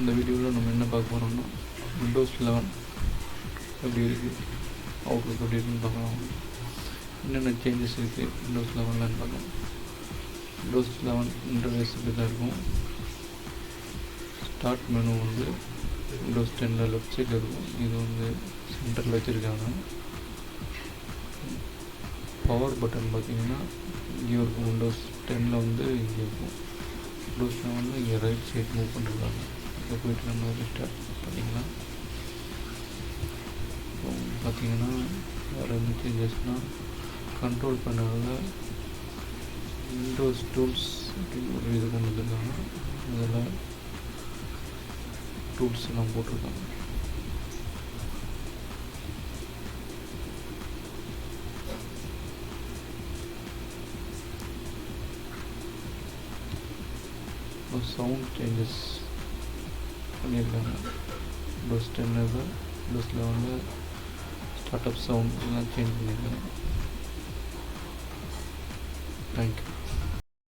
இந்த வீடியோவில் நம்ம என்ன பார்க்க போகிறோம்னா விண்டோஸ் 11 எப்படி இருக்குது, அவுட்லுக் எப்படி இருக்குன்னு பார்க்கலாம். என்னென்ன சேஞ்சஸ் இருக்குது விண்டோஸ் 11லான்னு பார்க்கலாம். விண்டோஸ் 11 இன்டர்ஃபேஸ் இப்படி தான் இருக்கும். ஸ்டார்ட் மெனு வந்து விண்டோஸ் 10 லெஃப்ட் சைடில் இருக்கும். இது வந்து சென்டரில் வச்சுருக்காங்க. பவர் பட்டன் பார்த்திங்கன்னா இங்கே இருக்கும். விண்டோஸ் 10 வந்து இங்கே இருக்கும். விண்டோஸ் 11 இங்கே ரைட் சைட் மூவ் பண்ணிருக்காங்க. இங்கே போய்ட்டு நம்ம ஸ்டார்ட் பண்ணிக்கலாம். பார்த்திங்கன்னா வேறு என்ன சேஞ்சஸ்னால் கண்ட்ரோல் பண்ணதில் விண்டோஸ் டூல்ஸ் அப்படின்னு ஒரு இது கொண்டு வந்துருக்காங்க. அதில் டூல்ஸ் எல்லாம் போட்டிருக்காங்க. சவுண்ட் சேஞ்சஸ் பண்ணியிருக்காங்க. Windows 10 Windows 11 start up sound எல்லாம் சேஞ்ச் பண்ணியிருக்காங்க. தேங்க்யூ.